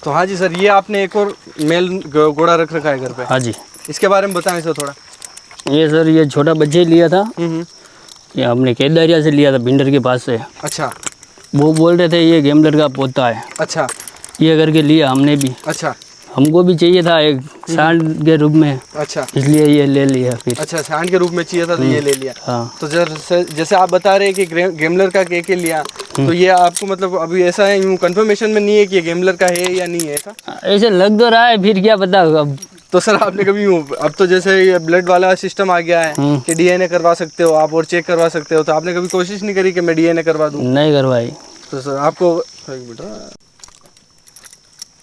तो हाँ जी सर, ये आपने एक और मेल घोड़ा रख रखा है घर पे? हाँ जी। इसके बारे में बताएं सर थोड़ा। ये सर ये छोटा बच्चे लिया था, ये हमने केदारिया से लिया था, भिंडर के पास से। अच्छा वो बोल रहे थे ये गेमलर का पोता है। अच्छा ये करके लिया हमने भी। अच्छा हमको भी चाहिए था एक सांड के रूप में, अच्छा इसलिए ये ले लिया फिर। अच्छा, सांड के रूप में चाहिए था तो ये ले लिया। हाँ। तो जैसे आप बता रहे हैं कि गेमलर का के लिया, तो ये आपको मतलब अभी ऐसा है, यूँ कंफर्मेशन में नहीं है कि ये गेमलर का है या नहीं है ऐसा? ऐसे लग तो रहा है, फिर क्या पता अब। तो सर आपने कभी अब तो जैसे ये ब्लड वाला सिस्टम आ गया है कि डीएनए करवा सकते हो आप और चेक करवा सकते हो, तो आपने कभी कोशिश नहीं करी कि मैं डीएनए करवा दूं? नहीं करवाई। तो सर आपको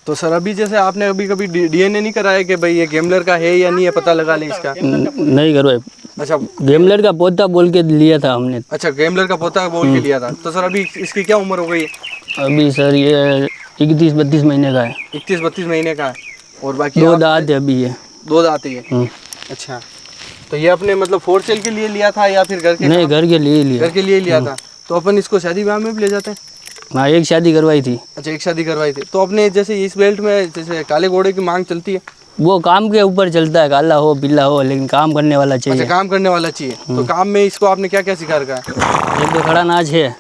तो सर अभी जैसे आपने अभी कभी डीएनए नहीं कराया कि भाई ये गेमलर का है या नहीं है, पता लगा ले इसका? नहीं करवाई। अच्छा, गेमलर का पोता बोल के लिया था हमने। अच्छा, गेमलर का पोता बोल के लिया था। तो सर अभी इसकी क्या उम्र हो गई है? अभी सर ये 31-32 महीने का है। 31-32 महीने का है। और बाकी 2 दांत है अभी ये। 2 दांत है। अच्छा, तो ये अपने मतलब फोर सेल के लिए लिया था या फिर घर के? नहीं, घर के लिए लिया। घर के लिए लिया था। तो अपन इसको शादी ब्याह में भी ले जाते हैं? हाँ, एक शादी करवाई थी। अच्छा, एक शादी करवाई थी। तो अपने जैसे इस बेल्ट में जैसे काले घोड़े की मांग चलती है? वो काम के ऊपर चलता है, काला हो पीला हो, लेकिन काम करने वाला चाहिए। अच्छा, काम करने वाला चाहिए। तो काम में इसको आपने क्या क्या सिखा रखा है? एक तो खड़ा नाच है,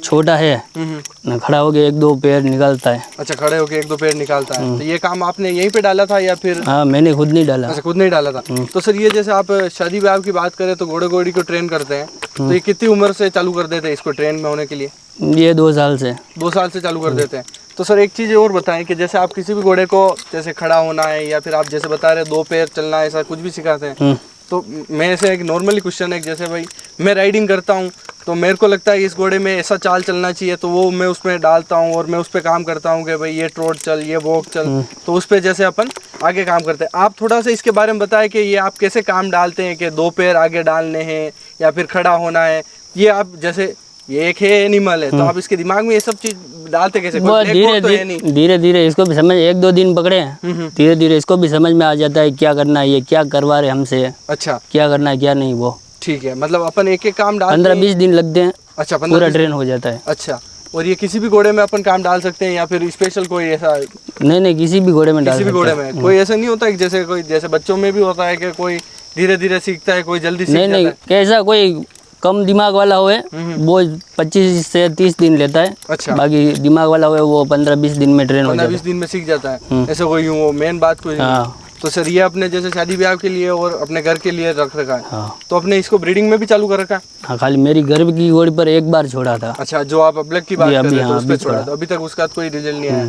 छोटा है ना, खड़ा होके 1-2 पैर निकालता है। अच्छा, खड़े होके 1-2 पैर निकालता है। तो ये काम आपने यहीं पे डाला था या फिर? हाँ, मैंने खुद नहीं डाला। अच्छा, खुद नहीं डाला था। तो सर ये जैसे आप शादी ब्याह की बात करें तो घोड़े घोड़ी को ट्रेन करते हैं, तो ये कितनी उम्र से चालू कर देते हैं इसको ट्रेन में होने के लिए? ये 2 साल से। 2 साल से चालू कर देते हैं। तो सर एक चीज़ और बताएं कि जैसे आप किसी भी घोड़े को जैसे खड़ा होना है या फिर आप जैसे बता रहे 2 पैर चलना है, ऐसा कुछ भी सिखाते हैं, तो मैं ऐसे एक नॉर्मली क्वेश्चन है, जैसे भाई मैं राइडिंग करता हूँ तो मेरे को लगता है इस घोड़े में ऐसा चाल चलना चाहिए, तो वो मैं उसमें डालता हूँ और मैं उस पर काम करता हूँ कि भाई ये ट्रोट चल, ये वॉक चल, तो उस पर जैसे अपन आगे काम करते हैं। आप थोड़ा सा इसके बारे में बताएं कि ये आप कैसे काम डालते हैं कि 2 पैर आगे डालने हैं या फिर खड़ा होना है, ये आप जैसे ये एक है एनिमल है, तो आप इसके दिमाग में ये सब चीज डालते कैसे? धीरे धीरे इसको भी समझ, 1-2 दिन पकड़े, धीरे धीरे इसको भी समझ में आ जाता है क्या करना है, ये क्या करवा रहे हमसे। अच्छा, क्या करना है क्या नहीं, वो ठीक है। मतलब अपन एक एक काम डाल 15-20 दिन लगते हैं। अच्छा, पूरा ट्रेन हो जाता है। अच्छा, और ये किसी भी घोड़े में अपन काम डाल सकते हैं या फिर स्पेशल कोई ऐसा? नहीं, किसी भी घोड़े में डाल सकते हैं। किसी भी घोड़े में कोई ऐसा नहीं होता है जैसे कोई जैसे बच्चों में भी होता है कि कोई धीरे धीरे सीखता है, कोई जल्दी सीख जाता है? नहीं, कैसा कोई कम दिमाग वाला होए वो 25 से 30 दिन लेता है। अच्छा, बाकी दिमाग वाला होए वो 15-20 दिन में ट्रेन हो जाता है। 15-20 दिन में सीख जाता है। ऐसा कोई यूँ मेन बात कोई नहीं। तो सर ये अपने जैसे शादी ब्याह के लिए और अपने घर के लिए रख रखा है। हाँ। तो अपने इसको ब्रीडिंग में भी चालू कर रखा है? हाँ, खाली मेरी गर्भ की घोड़ी पर एक बार छोड़ा था। अच्छा, जो आप अबलग की बात कर रहे थे उस पर छोड़ा था, अभी तक उसका कोई रिजल्ट नहीं आया।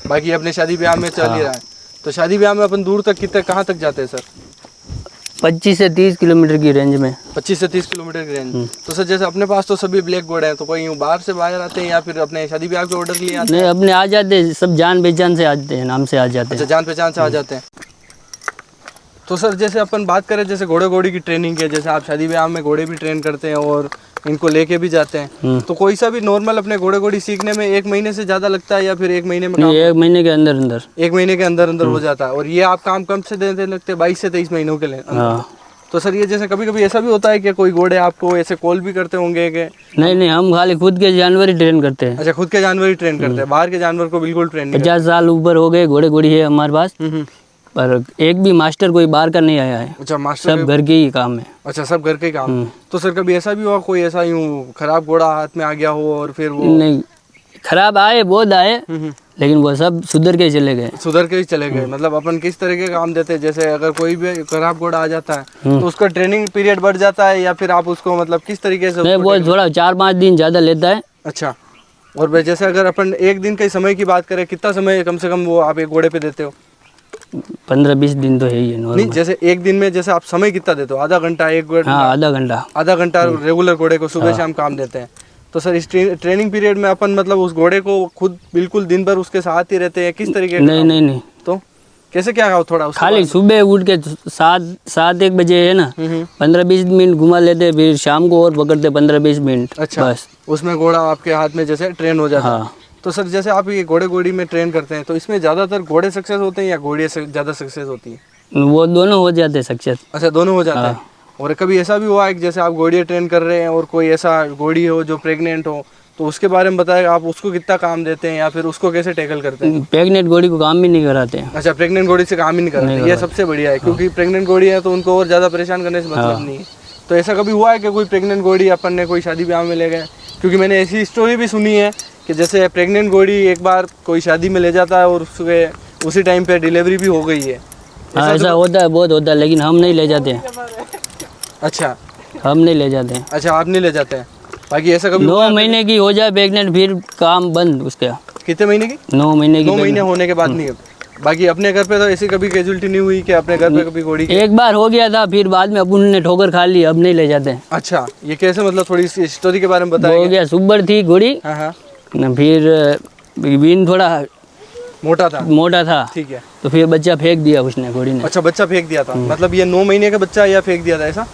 बाकी अपने शादी ब्याह में चल ही रहा है। तो शादी ब्याह में अपन दूर तक कितने कहाँ तक जाते हैं सर? 25 से 30 किलोमीटर की रेंज में। 25 से 30 किलोमीटर की रेंज। तो सर जैसे अपने पास तो सभी ब्लैक घोड़े हैं, तो कोई यूँ बाहर से बाहर आते हैं या फिर अपने शादी ब्याह के ऑर्डर लिए आते हैं? नहीं, अपने आ जाते हैं, सब जान पहचान से आते हैं, नाम से आ जाते हैं। अच्छा, जान पहचान से आ जाते हैं। तो सर जैसे अपन बात करें जैसे घोड़े घोड़ी की ट्रेनिंग के, जैसे आप शादी ब्याह में घोड़े भी ट्रेन करते हैं और इनको लेके भी जाते हैं, तो कोई सा भी नॉर्मल अपने घोड़े घोड़ी सीखने में 1 महीने से ज़्यादा लगता है या फिर 1 महीने में? नहीं, 1 महीने के अंदर अंदर। 1 महीने के अंदर अंदर हो जाता है। और ये आप काम कम से देने लगते हैं? 22 से 23 महीनों के लिए। हाँ। तो सर ये जैसे कभी कभी ऐसा भी होता है कि कोई घोड़े आपको ऐसे कॉल भी करते होंगे कि? नहीं, हम खाली खुद के जानवर ही ट्रेन करते हैं। अच्छा, खुद के जानवर ही ट्रेन करते हैं, बाहर के जानवर को बिल्कुल ट्रेन नहीं? 50 साल ऊपर हो गए घोड़े घोड़ी है हमारे पास, पर एक भी मास्टर कोई बाहर का नहीं आया है। अच्छा, मास्टर सब घर के ही काम है। अच्छा, सब घर के ही काम। तो सर कभी ऐसा भी हुआ कोई ऐसा यूँ खराब घोड़ा हाथ में आ गया हो और फिर वो? नहीं, खराब आए बहुत आए, लेकिन वो सब सुधर के चले गए। सुधर के ही चले गए। मतलब अपन किस तरह के काम देते हैं, जैसे अगर कोई भी खराब घोड़ा आ जाता है तो उसका ट्रेनिंग पीरियड बढ़ जाता है या फिर आप उसको मतलब किस तरीके से? नहीं, वो थोड़ा 4-5 दिन ज़्यादा लेता है। अच्छा, और जैसे अगर अपन 1 दिन के समय की बात करें, कितना समय कम से कम वो आप एक घोड़े पे देते हो? 15-20 दिन तो है ही है नॉर्मल। नहीं, जैसे 1 दिन में जैसे आप समय कितना देते हो? आधा घंटा, 1 घंटा? हाँ, आधा घंटा रेगुलर घोड़े को सुबह शाम काम देते हैं। तो सर इस ट्रेनिंग पीरियड में अपन मतलब उस घोड़े को खुद बिल्कुल दिन भर उसके साथ ही रहते हैं, किस तरीके? नहीं। तो कैसे क्या हो थोड़ा? खाली सुबह उठ के 7-1 बजे है ना, 15-20 मिनट घुमा लेते, फिर शाम को और पकड़ते 15-20 मिनट। अच्छा, बस उसमें घोड़ा आपके हाथ में जैसे ट्रेन हो जाता है। तो सर जैसे आप ये घोड़े घोड़ी में ट्रेन करते हैं तो इसमें ज़्यादातर घोड़े सक्सेस होते हैं या घोड़ियाँ ज़्यादा सक्सेस होती हैं? वो दोनों हो जाते हैं सक्सेस। अच्छा, दोनों हो जाते हैं। और कभी ऐसा भी हुआ है कि जैसे आप घोड़ियाँ ट्रेन कर रहे हैं और कोई ऐसा घोड़ी हो जो प्रेग्नेंट हो, तो उसके बारे में बताएं, आप उसको कितना काम देते हैं या फिर उसको कैसे टैकल करते हैं? प्रेग्नेंट घोड़ी को काम भी नहीं कराते हैं। अच्छा, प्रेग्नेंट घोड़ी से काम ही नहीं कराते, ये सबसे बढ़िया है, क्योंकि प्रेग्नेंट घोड़ी है तो उनको और ज़्यादा परेशान करने से मतलब नहीं है। तो ऐसा कभी हुआ है कि कोई प्रेग्नेंट घोड़ी अपन ने कोई शादी ब्याह में ले गए? क्योंकि मैंने ऐसी स्टोरी भी सुनी है कि जैसे प्रेग्नेंट घोड़ी एक बार कोई शादी में ले जाता है और उसके उसी टाइम पे डिलीवरी भी हो गई है। हाँ, ऐसा होता है, बहुत होता है, लेकिन हम नहीं ले जाते हैं। अच्छा, हम नहीं ले जाते हैं। अच्छा, आप नहीं ले जाते हैं। बाकी ऐसा कभी 9 महीने की हो जाए प्रेग्नेंट फिर काम बंद उसका। कितने महीने की? 9 महीने की। 9 महीने होने के बाद नहीं है। बाकी अपने घर पे तो ऐसी कभी कैजुअलिटी नहीं हुई कि अपने घर पे कभी घोड़ी एक बार हो गया था, फिर बाद में अपन ने ठोकर खा ली, अब नहीं ले जाते हैं। अच्छा, ये कैसे, मतलब थोड़ी सी स्टोरी के बारे में हो बताएं? गया, सुबर थी घोड़ी, हाँ हाँ, फिर बीन थोड़ा मोटा था। मोटा था, ठीक है। तो फिर बच्चा फेंक दिया उसने, घोड़ी ने। अच्छा, बच्चा फेंक दिया था, मतलब ये 9 महीने का बच्चा या फेंक दिया था ऐसा?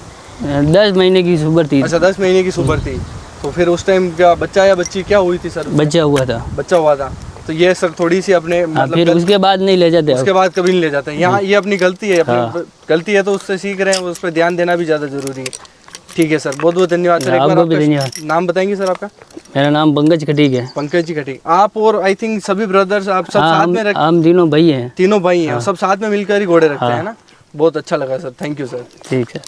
10 महीने की सुबर थी। अच्छा, 10 महीने की सुपर थी। तो फिर उस टाइम क्या बच्चा या बच्ची क्या हुई थी सर? बच्चा हुआ था। बच्चा हुआ था। तो ये सर थोड़ी सी अपने हाँ, मतलब फिर उसके बाद नहीं ले जाते। उसके बाद कभी नहीं ले जाते। यहाँ ये अपनी गलती है, अपनी गलती है तो उससे सीख रहे हैं, उस पर ध्यान देना भी ज़्यादा जरूरी है। ठीक है सर, बहुत बहुत धन्यवाद सर। एक बार आपको भी आपका धन्यवाद। नाम बताएंगे सर आपका? मेरा नाम पंकज खटीक है। पंकज जी खटीक। आप और आई थिंक सभी ब्रदर्स आप सब साथ में हम तीनों भाई हैं। तीनों भाई हैं, सब साथ में मिलकर ही घोड़े रखते हैं ना? बहुत अच्छा लगा सर, थैंक यू सर। ठीक है।